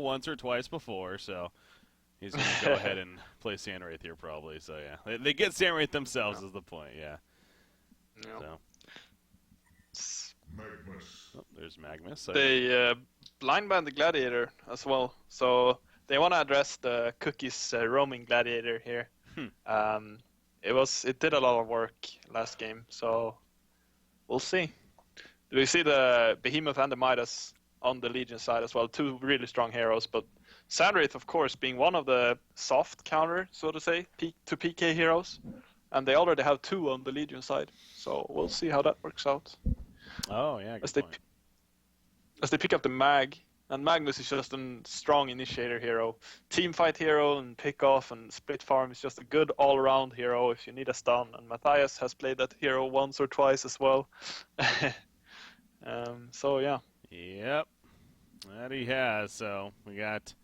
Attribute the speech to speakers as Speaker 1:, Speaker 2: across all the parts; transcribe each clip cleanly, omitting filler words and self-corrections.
Speaker 1: once or twice before, so he's going to go ahead and play Sandwraith here probably. So yeah, they get Sandwraith themselves is the point. Yeah. So. Oh, there's Magnus. So
Speaker 2: They blind ban the Gladiator as well, so they want to address the Cookies roaming Gladiator here. It did a lot of work last game, so we'll see. We see the Behemoth and the Midas on the Legion side as well, two really strong heroes, but Sandwraith, of course, being one of the soft counter, so to say, to PK heroes, and they already have two on the Legion side, so we'll see how that works out.
Speaker 1: Oh, yeah, good point.
Speaker 2: As they pick up the Mag, and Magnus is just a strong initiator hero. Team fight hero and pick off and split farm is just a good all-around hero if you need a stun, and Matthias has played that hero once or twice as well. So yeah.
Speaker 1: Yep, that he has. So we got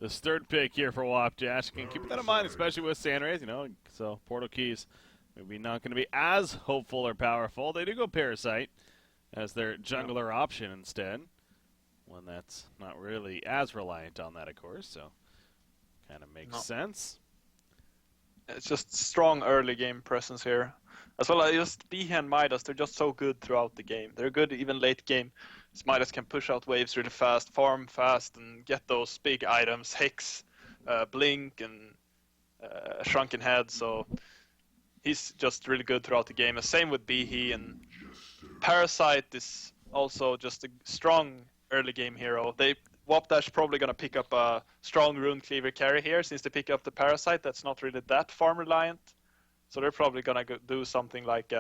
Speaker 1: this third pick here for WOP Dash. Can keep that in mind, especially with Sandwraith, you know. So Portal Keys maybe not going to be as hopeful or powerful. They do go Parasite as their jungler option instead. One that's not really as reliant on that, of course. So kind of makes sense.
Speaker 2: It's just strong early game presence here. As well as just Behe and Midas, they're just so good throughout the game. They're good even late game. Midas can push out waves really fast, farm fast, and get those big items, Hex, Blink, and Shrunken Head. So he's just really good throughout the game. Same with Behe, and Parasite is also just a strong early game hero. WOP Dash probably going to pick up a strong Rune Cleaver carry here, since they pick up the Parasite that's not really that farm reliant. So they're probably going to do something like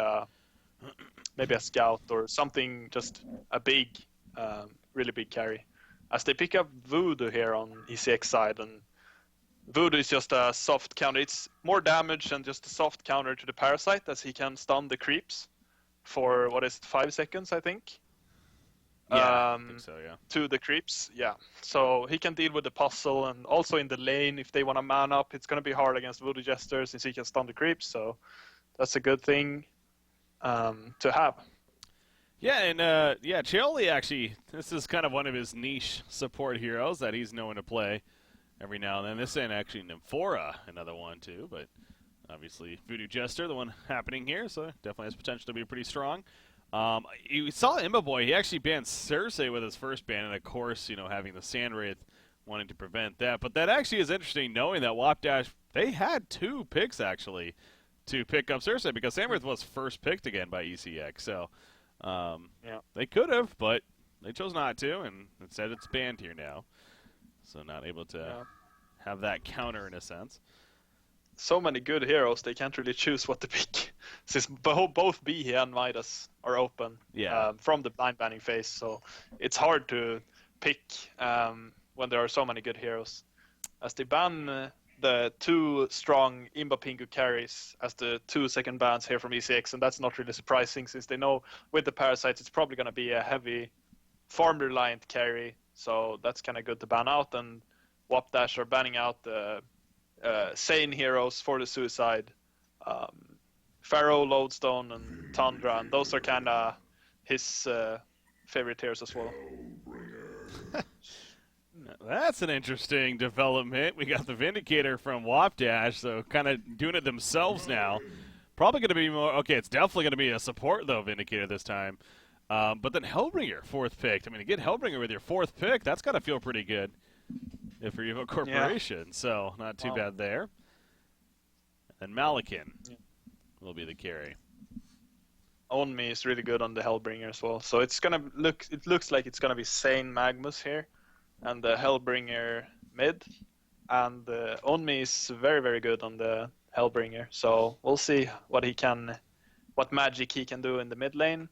Speaker 2: maybe a Scout or something, just a big, really big carry. As they pick up Voodoo here on ECX side, and Voodoo is just a soft counter. It's more damage than just a soft counter to the Parasite, as he can stun the creeps for, 5 seconds, I think?
Speaker 1: Yeah, I think so, yeah.
Speaker 2: To the creeps, yeah. So he can deal with the puzzle, and also in the lane, if they want to man up, it's going to be hard against Voodoo Jester since he can stun the creeps, so that's a good thing to have.
Speaker 1: Yeah, and Chioli actually, this is kind of one of his niche support heroes that he's known to play every now and then. This ain't actually Nymphora, another one too, but obviously Voodoo Jester, the one happening here, so definitely has potential to be pretty strong. You saw Imba he actually banned Cersei with his first ban, and of course, you know, having the Sandwraith wanting to prevent that. But that actually is interesting, knowing that WOP Dash, they had two picks actually to pick up Cersei, because Sandwraith was first picked again by ECX. So they could have, but they chose not to, and instead it's banned here now. So not able to have that counter in a sense.
Speaker 2: So many good heroes, they can't really choose what to pick. Since both Behe and Midas are open from the blind banning phase, so it's hard to pick when there are so many good heroes. As they ban the two strong Imba Pingu carries as the 2 second bans here from ECX, and that's not really surprising, since they know with the Parasites it's probably going to be a heavy farm reliant carry, so that's kind of good to ban out. And WOP Dash are banning out the Sane heroes for the Suicide, Pharaoh, Lodestone, and Tundra, and those are kind of his favorite heroes as well.
Speaker 1: That's an interesting development. We got the Vindicator from WOP Dash, so kind of doing it themselves now. Probably going to be more... Okay, it's definitely going to be a support, though, Vindicator this time. But then Hellbringer, fourth pick. I mean, to get Hellbringer with your fourth pick, that's got to feel pretty good for Evo Corporation. So, not too bad there. And Malakin will be the carry.
Speaker 2: On Me is really good on the Hellbringer as well. So it's gonna look. It looks like it's gonna be Sane Magnus here, and the Hellbringer mid, and On Me is very, very good on the Hellbringer. So we'll see what magic he can do in the mid lane.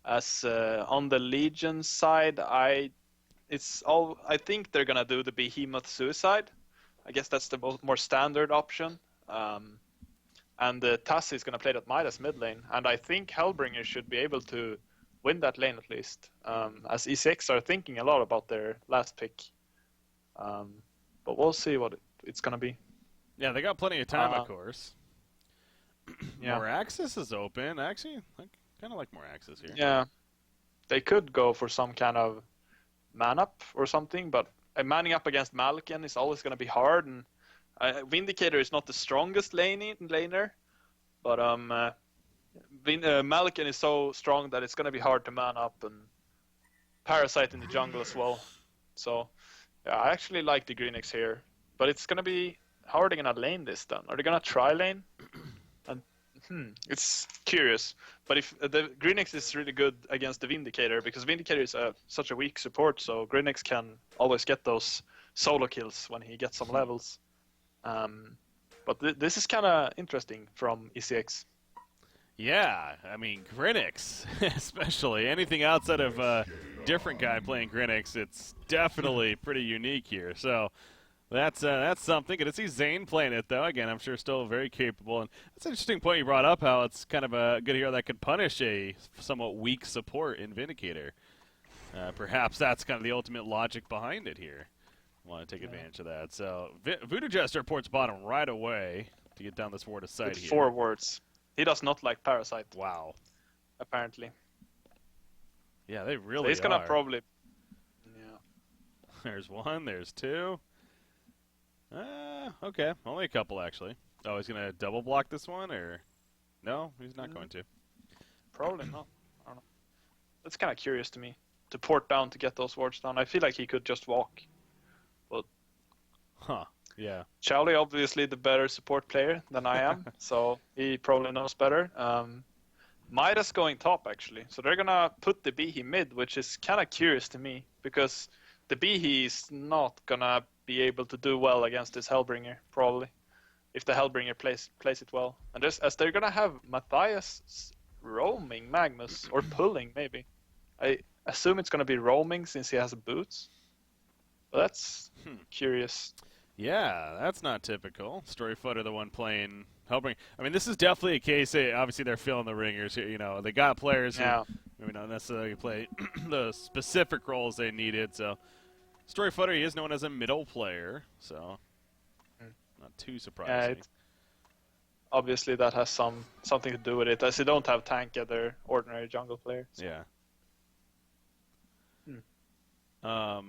Speaker 2: As on the Legion side, I think they're gonna do the Behemoth Suicide. I guess that's the more standard option. And Tassi is going to play that Midas mid lane, and I think Hellbringer should be able to win that lane at least, as E6 are thinking a lot about their last pick. But we'll see what it's going to be.
Speaker 1: Yeah, they got plenty of time, of course. More access is open. Actually, I kind of like more access here.
Speaker 2: Yeah, they could go for some kind of man up or something, but manning up against Malkin is always going to be hard, and Vindicator is not the strongest laner, but Malkin is so strong that it's going to be hard to man up, and Parasite in the jungle as well. So yeah, I actually like the Greenix here, but it's going to be how are they going to lane this then? Are they going to try lane? And it's curious. But if the Greenix is really good against the Vindicator, because Vindicator is such a weak support, so Greenix can always get those solo kills when he gets some levels. But this is kind of interesting from ECX.
Speaker 1: Yeah, I mean, Greenix, especially. Anything outside of a different guy playing Greenix, it's definitely pretty unique here. So that's something. Good to see Zane playing it, though. Again, I'm sure still very capable. And that's an interesting point you brought up, how it's kind of a good hero that could punish a somewhat weak support in Vindicator. Perhaps that's kind of the ultimate logic behind it here. Want to take advantage of that. So Voodoo Jester ports bottom right away to get down this ward of sight here.
Speaker 2: 4 wards. He does not like Parasite.
Speaker 1: Wow.
Speaker 2: Apparently.
Speaker 1: Yeah, they really
Speaker 2: so he's gonna probably.
Speaker 1: Yeah. There's one. There's two. Okay. Only a couple, actually. Oh, he's gonna double block this one, or no? He's not going to.
Speaker 2: Probably not. I don't know. That's kind of curious to me. To port down to get those wards down. I feel like he could just walk. But.
Speaker 1: Huh. Yeah.
Speaker 2: Charlie, obviously the better support player than I am, so he probably knows better. Midas going top, actually. So they're going to put the Behe mid, which is kind of curious to me, because the Behe is not going to be able to do well against this Hellbringer, probably, if the Hellbringer plays it well. And as they're going to have Matthias roaming Magnus, or pulling, maybe. I assume it's going to be roaming since he has boots. But that's curious.
Speaker 1: Yeah, that's not typical. Storyfoot are the one playing Hellbringer. I mean, this is definitely a case. Obviously, they're filling the ringers here. You know, they got players who maybe not necessarily play the specific roles they needed. So, Storyfooter, he is known as a middle player. So, not too surprising.
Speaker 2: Obviously, that has something to do with it, as they don't have tank at their ordinary jungle player. So.
Speaker 1: Yeah.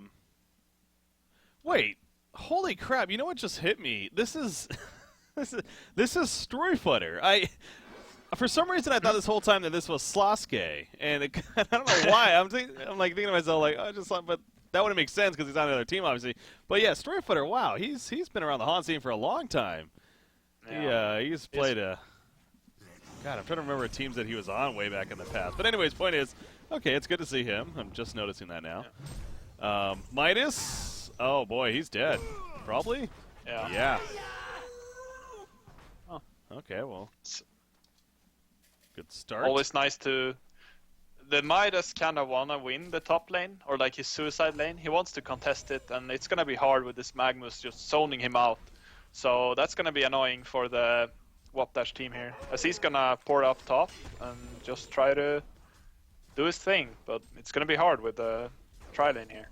Speaker 1: Wait. Holy crap! You know what just hit me? This is Storyfooter. For some reason I thought this whole time that this was Slosky, and I don't know why. I'm thinking to myself like, but that wouldn't make sense because he's on the other team, obviously. But yeah, Storyfooter. Wow, he's been around the Haunt scene for a long time. Yeah. He's played a. God, I'm trying to remember teams that he was on way back in the past. But anyways, point is, okay, it's good to see him. I'm just noticing that now. Yeah. Midas. Oh boy, he's dead. Probably? Yeah. Oh, okay, well. Good start.
Speaker 2: Always nice to... The Midas kind of want to win the top lane, or like his suicide lane. He wants to contest it, and it's going to be hard with this Magnus just zoning him out. So that's going to be annoying for the WOP Dash team here, as he's going to pour up top and just try to do his thing. But it's going to be hard with the tri lane here.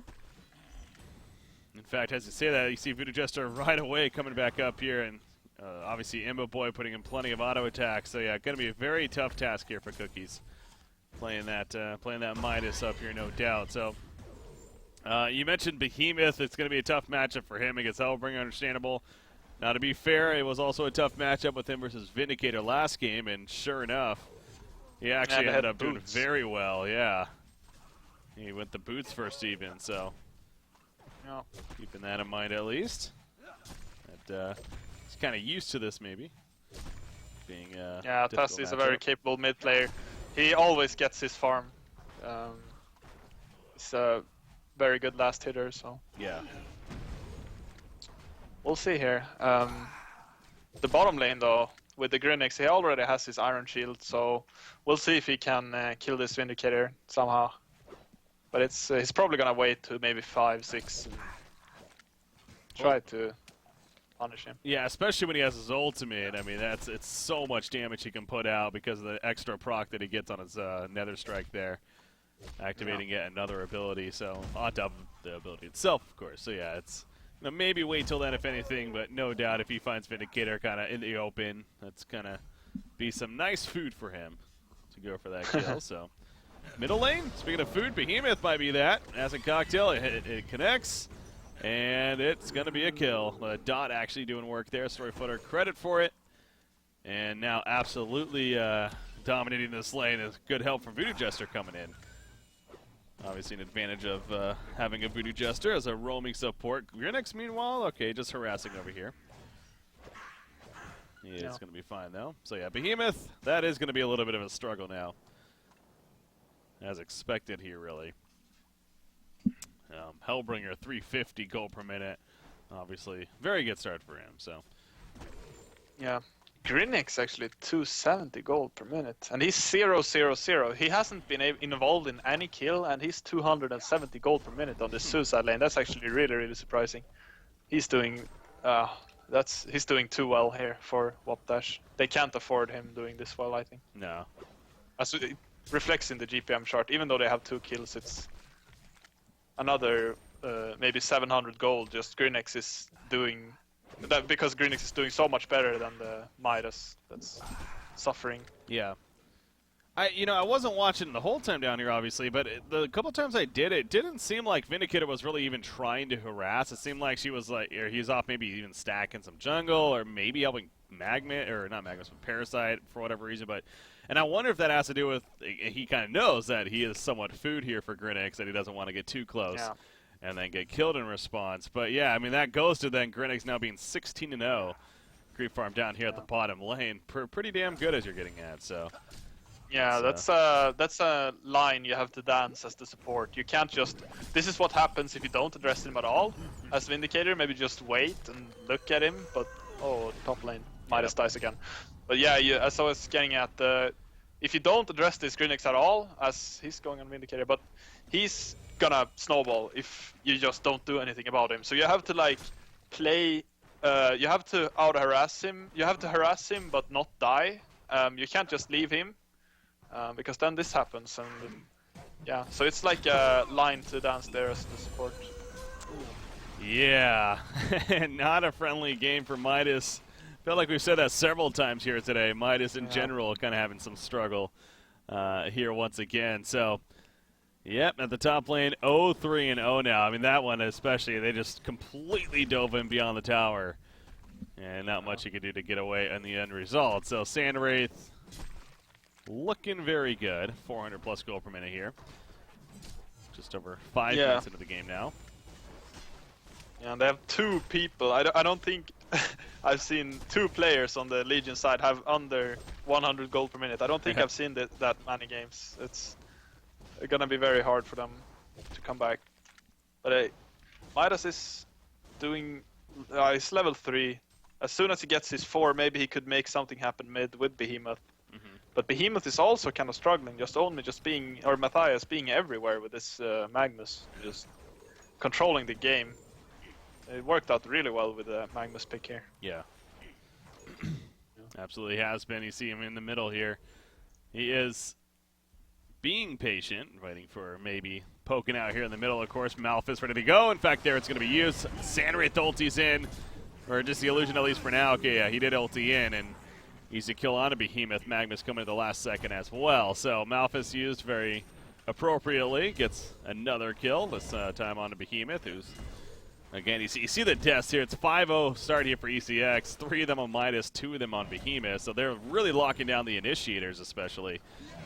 Speaker 1: In fact, as you say that, you see Voodoo Jester right away coming back up here, and obviously Imbo Boy putting in plenty of auto attacks. So yeah, going to be a very tough task here for Cookies, playing that Midas up here, no doubt. So you mentioned Behemoth. It's going to be a tough matchup for him against Hellbringer, understandable. Now, to be fair, it was also a tough matchup with him versus Vindicator last game, and sure enough, he actually ended up doing very well. Yeah, he went the boots first even, so. Keeping that in mind at least. He's kind of used to this maybe. Being
Speaker 2: Tassi is a very capable mid player. He always gets his farm. He's a very good last hitter, so.
Speaker 1: Yeah.
Speaker 2: We'll see here. The bottom lane though, with the Greenix, he already has his Iron Shield, so we'll see if he can kill this Vindicator somehow. But he's probably gonna wait to maybe 5, 6, and try to punish him.
Speaker 1: Yeah, especially when he has his ultimate. I mean, it's so much damage he can put out because of the extra proc that he gets on his Nether Strike there, activating yet another ability. So on top of the ability itself, of course. So yeah, it's maybe wait till then if anything, but no doubt if he finds Vindicator kind of in the open, that's gonna be some nice food for him to go for that kill. So. Middle lane, speaking of food, Behemoth might be that. As a cocktail, it connects. And it's going to be a kill. Dot actually doing work there. Storyfooter credit for it. And now absolutely dominating this lane is good help from Voodoo Jester coming in. Obviously an advantage of having a Voodoo Jester as a roaming support. Grinix, meanwhile, okay, just harassing over here. It's going to be fine, though. So, yeah, Behemoth, that is going to be a little bit of a struggle now. As expected here, really. Hellbringer, 350 gold per minute. Obviously, very good start for him, so.
Speaker 2: Yeah. Grinix actually 270 gold per minute, and he's 0-0-0. He hasn't been involved in any kill, and he's 270 gold per minute on this suicide lane. That's actually really surprising. He's doing he's doing too well here for WOP Dash. They can't afford him doing this well, I think.
Speaker 1: No.
Speaker 2: As it reflects in the GPM chart, even though they have 2 kills, it's another maybe 700 gold. Just Grinix is doing. That because Grinix is doing so much better than the Midas that's suffering.
Speaker 1: Yeah. I wasn't watching the whole time down here, obviously, but the couple times I did, it didn't seem like Vindicator was really even trying to harass. It seemed like she was like, or he's off maybe even stacking some jungle, or maybe helping Magnet, or not Magnet, but Parasite for whatever reason. And I wonder if that has to do with, he kind of knows that he is somewhat food here for Grinix, that he doesn't want to get too close.
Speaker 2: Yeah.
Speaker 1: And then get killed in response. But yeah, I mean, that goes to then Grinix now being 16-0. Creep Farm down here at the bottom lane. Pretty damn good as you're getting at, so.
Speaker 2: Yeah, that's a line you have to dance as the support. You can't just. This is what happens if you don't address him at all. As Vindicator, maybe just wait and look at him. But top lane Midas dies again. But yeah, as I was getting at, if you don't address this Grinix at all, as he's going on Vindicator, but he's gonna snowball if you just don't do anything about him. So you have to like play. You have to out harass him. You have to harass him but not die. You can't just leave him. Because then this happens, and yeah, so it's like a line to dance there as the support.
Speaker 1: Yeah, not a friendly game for Midas. Felt like we've said that several times here today. Midas in general kind of having some struggle here once again. So, yep, at the top lane, 0-3-0 now. I mean, that one especially, they just completely dove in beyond the tower. And not much you could do to get away in the end result. So, Sandwraith looking very good. 400 plus gold per minute here. Just over 5 minutes into the game now.
Speaker 2: Yeah, and they have 2 people. I don't think I've seen 2 players on the Legion side have under 100 gold per minute. I don't think I've seen that many games. It's gonna be very hard for them to come back. But Midas is doing. He's level 3. As soon as he gets his 4, maybe he could make something happen mid with Behemoth. But Behemoth is also kind of struggling, or Matthias being everywhere with this Magnus, just controlling the game. It worked out really well with the Magnus pick here.
Speaker 1: Yeah. Absolutely has been. You see him in the middle here. He is being patient, waiting for maybe poking out here in the middle. Of course, Malphus ready to go. In fact, there it's going to be used. Sandwraith ulti's in, or just the illusion at least for now. Okay, yeah, he did ulti in, and easy kill on a Behemoth. Magnus coming at the last second as well. So Malphus used very appropriately. Gets another kill, this time on a Behemoth, who's, again, you see the deaths here. It's 5-0 start here for ECX. 3 of them on Midas, 2 of them on Behemoth. So they're really locking down the initiators, especially,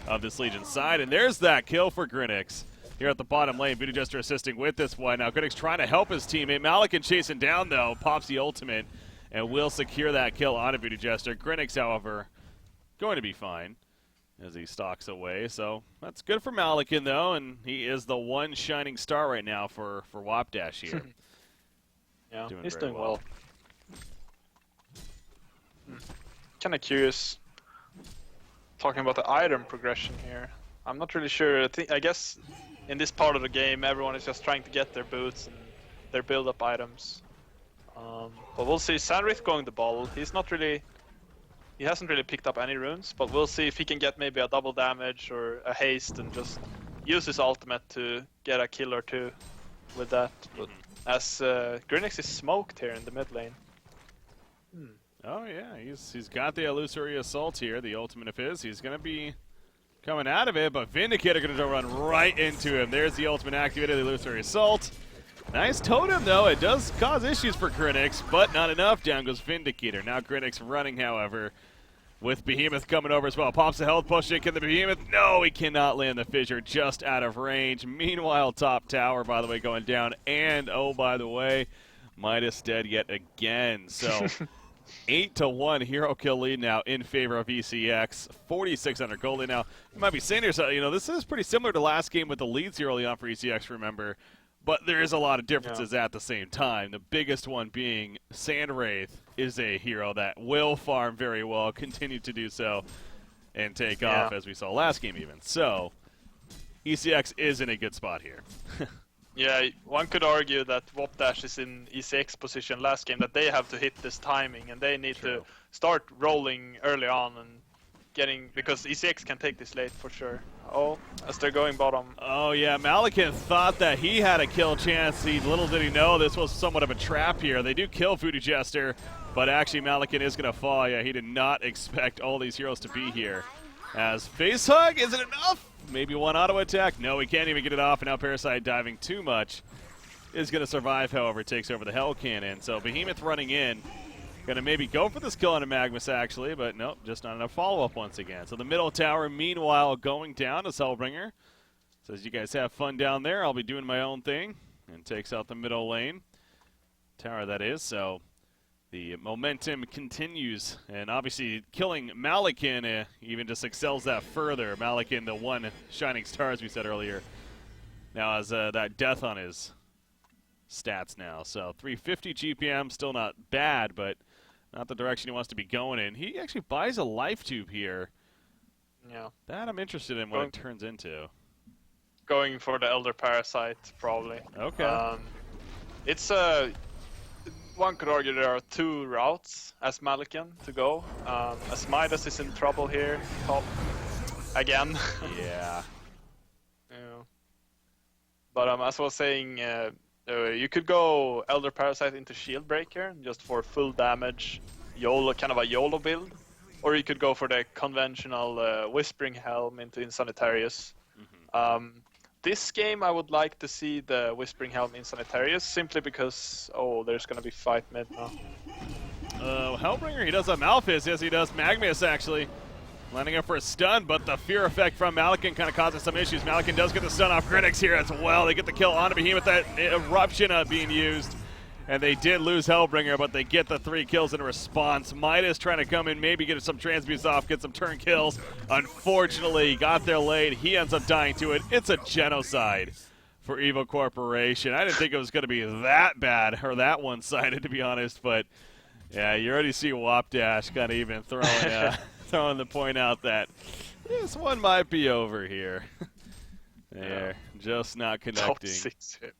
Speaker 1: of this Legion side. And there's that kill for Grinix here at the bottom lane. Voodoo Jester assisting with this one. Now Grinix trying to help his teammate. Malikan chasing down, though. Pops the ultimate and will secure that kill on a Voodoo Jester. Grinix, however, going to be fine as he stalks away. So that's good for Malikan, though, and he is the one shining star right now for WOP Dash here.
Speaker 2: Yeah, he's doing well. Kind of curious, talking about the item progression here. I'm not really sure. I guess in this part of the game, everyone is just trying to get their boots and their build-up items. But we'll see. Sandwraith going the ball. He hasn't really picked up any runes, but we'll see if he can get maybe a double damage or a haste and just use his ultimate to get a kill or 2 with that. But as Grinix is smoked here in the mid lane.
Speaker 1: Oh yeah, he's got the illusory assault here, the ultimate of his. He's gonna be coming out of it, but Vindicator gonna run right into him. There's the ultimate activated, the illusory assault. Nice totem, though. It does cause issues for Grinix, but not enough. Down goes Vindicator. Now Grinix running, however, with Behemoth coming over as well. Pops the health potion. Can the Behemoth? No, he cannot land the fissure. Just out of range. Meanwhile, top tower, by the way, going down. And, oh, by the way, Midas dead yet again. So 8-1 hero kill lead now in favor of ECX. 4,600 gold lead now. You might be saying to yourself, you know, this is pretty similar to last game with the leads here early on for ECX, remember. But there is a lot of differences at the same time. The biggest one being Sandwraith is a hero that will farm very well, continue to do so, and take off as we saw last game even. So ECX is in a good spot here.
Speaker 2: Yeah, one could argue that WOP Dash is in ECX position last game, that they have to hit this timing and they need to start rolling early on and getting, because ECX can take this late for sure. Oh, as they're going bottom.
Speaker 1: Oh yeah, Malikan thought that he had a kill chance. Little did he know this was somewhat of a trap here. They do kill Voodoo Jester, but actually Malikan is going to fall. Yeah, he did not expect all these heroes to be here. As Face Hug, is it enough? Maybe one auto attack. No, he can't even get it off, and now Parasite diving too much is going to survive, however, takes over the Hell Cannon. So Behemoth running in. Going to maybe go for this kill on a Magmus, actually, but nope, just not enough follow-up once again. So the middle tower, meanwhile, going down as Hellbringer. Says, you guys have fun down there. I'll be doing my own thing. And takes out the middle lane. Tower, that is. So the momentum continues. And obviously, killing Malikan even just excels that further. Malikan, the one shining star, as we said earlier, now has that death on his stats now. So 350 GPM, still not bad, but not the direction he wants to be going in. He actually buys a life tube here.
Speaker 2: Yeah.
Speaker 1: That I'm interested in what it turns into.
Speaker 2: Going for the Elder Parasite, probably.
Speaker 1: Okay.
Speaker 2: It's one could argue there are two routes as Malikan to go. As Midas is in trouble here, top again.
Speaker 1: Yeah.
Speaker 2: Yeah. But as I was saying, you could go Elder Parasite into Shield Breaker just for full damage, YOLO, kind of a YOLO build, or you could go for the conventional Whispering Helm into Insanitarius. This game I would like to see the Whispering Helm Insanitarius simply because there's gonna be fight mid now.
Speaker 1: Hellbringer, he does have Malphys, yes he does. Magmus actually lining up for a stun, but the fear effect from Malikan kind of causes some issues. Malikan does get the stun off Grinix here as well. They get the kill onto Behemoth, that eruption being used. And they did lose Hellbringer, but they get the 3 kills in response. Midas trying to come in, maybe get some transmutes off, get some turn kills. Unfortunately, got there late. He ends up dying to it. It's a genocide for Evil Corporation. I didn't think it was going to be that bad, or that one-sided, to be honest. But, yeah, you already see WOP Dash kind of even throwing the point out that this one might be over here. They're just not connecting.
Speaker 2: Top 6 hit.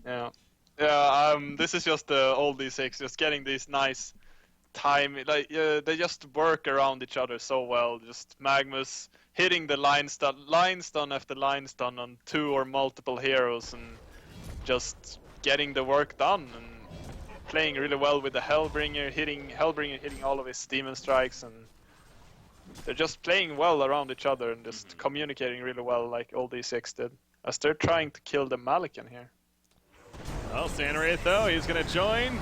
Speaker 2: Yeah. This is just the old D6, just getting these nice time. Like they just work around each other so well. Just Magmus hitting the line stun after line stun on 2 or multiple heroes, and just getting the work done and playing really well with the Hellbringer hitting all of his demon strikes, and they're just playing well around each other and just communicating really well, like old D6 did, as they're trying to kill the Malikan here.
Speaker 1: Well, Sandwraith, though, he's going to join.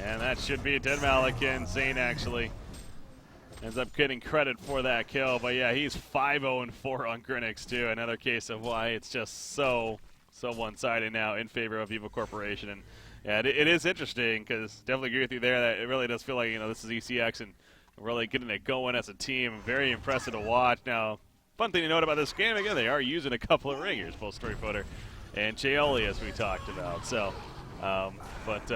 Speaker 1: And that should be a dead Malikan. Zane actually ends up getting credit for that kill. But, yeah, he's 5-0-4 on Grinix, too. Another case of why it's just so one-sided now in favor of Evil Corporation. And, yeah, it is interesting because definitely agree with you there that it really does feel like, this is ECX and really getting it going as a team. Very impressive to watch. Now, fun thing to note about this game, again, they are using a couple of ringers, both Storyfooter and Cheoli, as we talked about. So, but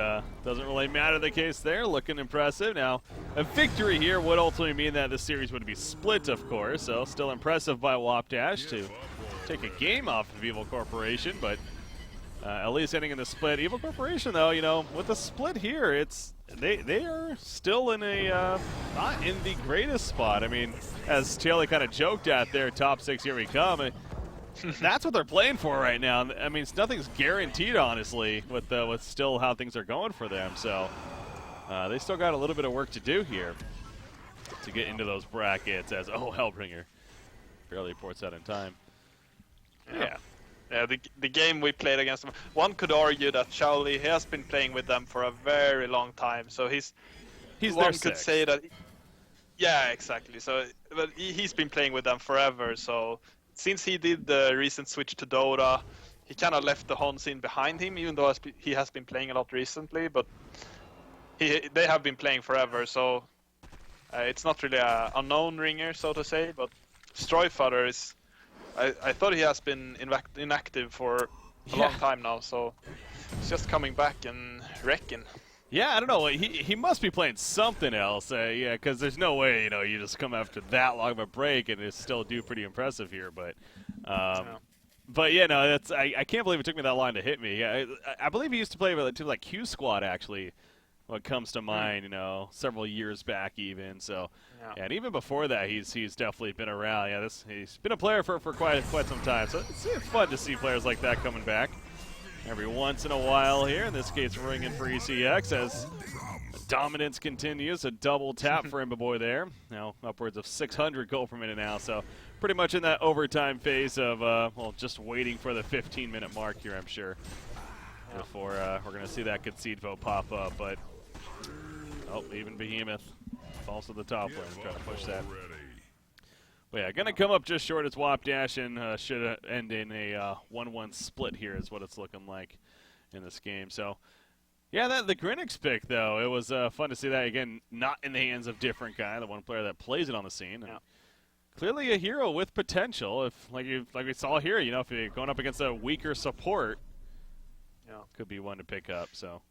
Speaker 1: doesn't really matter the case there. Looking impressive. Now, a victory here would ultimately mean that this series would be split, of course. So, still impressive by WOP Dash to take a game off of Evil Corporation, but at least ending in the split. Evil Corporation, though, with the split here, they are still in a not in the greatest spot. I mean, as Cheoli kind of joked at there, top 6, here we come. That's what they're playing for right now. I mean, nothing's guaranteed, honestly, with still how things are going for them. So they still got a little bit of work to do here to get into those brackets. As Hellbringer barely ports out in time. Yeah.
Speaker 2: Yeah, the game we played against them, one could argue that Charlie, he has been playing with them for a very long time, so
Speaker 1: He's
Speaker 2: one could say that. Yeah, exactly. So, but he's been playing with them forever. So, since he did the recent switch to Dota, he kind of left the Hon scene behind him, even though he has been playing a lot recently. But they have been playing forever, so it's not really a unknown ringer, so to say. But Streufather is, I thought he has been inactive for a long time now, so he's just coming back and wrecking.
Speaker 1: Yeah, I don't know. He must be playing something else. Yeah, because there's no way you just come after that long of a break and still do pretty impressive here. But, but yeah, no, that's I can't believe it took me that long to hit me. Yeah, I believe he used to play with a team like Q Squad actually. What comes to mind, several years back even. So, yeah, and even before that, he's definitely been around. Yeah, he's been a player for quite some time. So it's fun to see players like that coming back every once in a while here. In this case, ringing for ECX as dominance continues. A double tap for Imbaboy there. Now upwards of 600 goal per minute now. So pretty much in that overtime phase of, just waiting for the 15-minute mark here, I'm sure, before we're going to see that concede vote pop up. But, even Behemoth falls to the top lane. Try to push that. But yeah, going to come up just short as WOP Dash and should end in a 1-1 split here is what it's looking like in this game. So, yeah, the Grinix pick, though, it was fun to see that, again, not in the hands of different guy, the one player that plays it on the scene. And clearly a hero with potential. If like we saw here, if you're going up against a weaker support, could be one to pick up. So.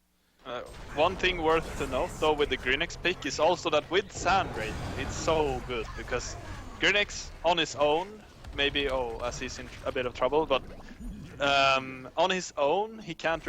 Speaker 2: One thing worth to note, though, with the Grinix pick is also that with Sandrate, it's so good because Grinix on his own, maybe as he's in a bit of trouble, but on his own he can't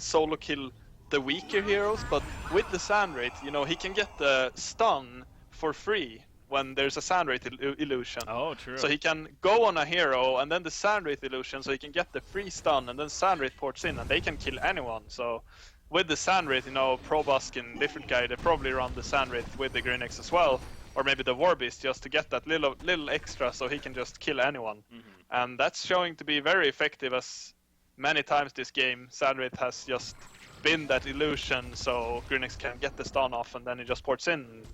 Speaker 2: solo kill the weaker heroes. But with the Sandrate, he can get the stun for free when there's a Sandrate illusion.
Speaker 1: Oh, true.
Speaker 2: So he can go on a hero and then the Sandrate illusion, so he can get the free stun, and then Sandrate ports in and they can kill anyone. So with the Sandrate, Probusk and different guy, they probably run the Sandrate with the Grinix as well, or maybe the Warbeast, just to get that little extra so he can just kill anyone. And that's showing to be very effective, as many times this game Sandrate has just been that illusion, so Grinix can get the stun off and then he just ports in and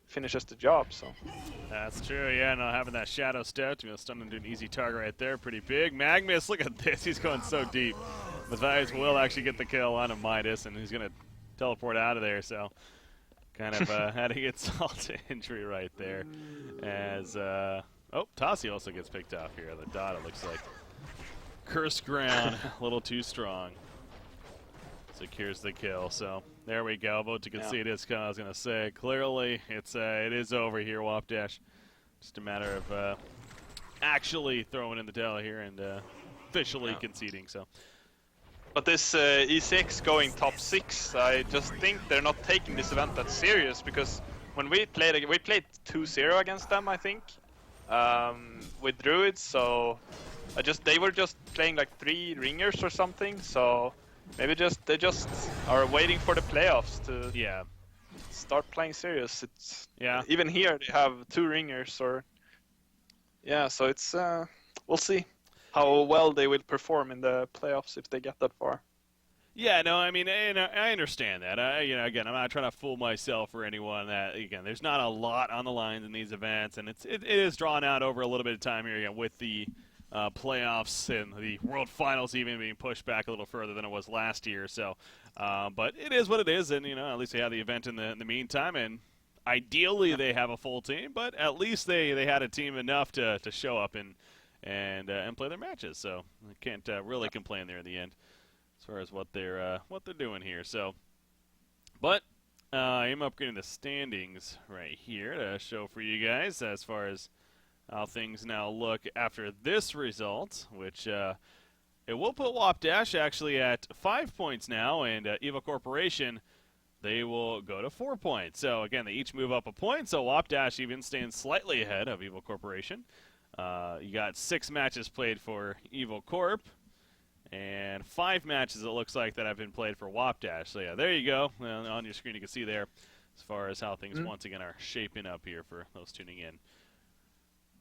Speaker 2: finishes the job. So
Speaker 1: that's true. Yeah, having that shadow step to stun into an easy target right there, pretty big. Magnus, look at this, he's going so deep. Matthias will actually get the kill on a Midas, and he's going to teleport out of there, so kind of had to get salt to injury right there. As, Tassi also gets picked off here. The dot, it looks like. Cursed ground, a little too strong. Secures the kill, so there we go. Vote to concede is I was going to say. Clearly, it is over here, WOP Dash. Just a matter of actually throwing in the towel here and officially conceding, so.
Speaker 2: But this E6 going top 6, I just think they're not taking this event that serious, because when we played 2-0 against them, I think, with Druids, so they were just playing like 3 ringers or something, so maybe they just are waiting for the playoffs to start playing serious. It's even here they have 2 ringers, or so it's we'll see how well they will perform in the playoffs if they get that far.
Speaker 1: Yeah, no, I mean, I understand that. Again, I'm not trying to fool myself or anyone. That again, there's not a lot on the lines in these events, and it is drawn out over a little bit of time here, again, with the playoffs and the World Finals even being pushed back a little further than it was last year. So, but it is what it is, and at least they have the event in the meantime, and ideally they have a full team, but at least they had a team enough to show up and play their matches. So I can't really complain there in the end as far as what they're doing here. So, but I am upgrading the standings right here to show for you guys as far as how things now look after this result, which it will put WOP Dash actually at 5 points now, and Evo Corporation, they will go to 4 points. So again, they each move up a point, so WOP Dash even stands slightly ahead of Evo Corporation. You got 6 matches played for Evo Corp, and 5 matches it looks like that have been played for WOP Dash. So yeah, there you go. On your screen you can see there as far as how things once again are shaping up here for those tuning in.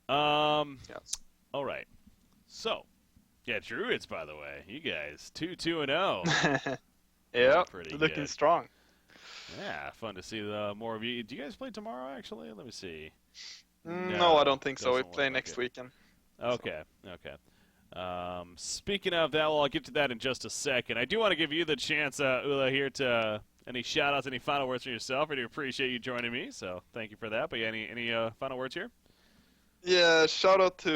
Speaker 2: Yes.
Speaker 1: All right. So Yeah, Druids, by the way. You guys, 2-2-0.
Speaker 2: Yeah,
Speaker 1: Pretty
Speaker 2: looking
Speaker 1: good.
Speaker 2: strong.
Speaker 1: Yeah, fun to see the more of you. Do you guys play tomorrow, actually? Let me see.
Speaker 2: No, I don't think so. We
Speaker 1: doesn't
Speaker 2: play
Speaker 1: look like
Speaker 2: next
Speaker 1: it.
Speaker 2: weekend.
Speaker 1: Okay, okay. Speaking of that, well, I'll get to that in just a second. I do want to give you the chance, Ula, here to any shout-outs, any final words from yourself. I do appreciate you joining me, so thank you for that. But yeah, any final words here?
Speaker 2: Yeah, shout out to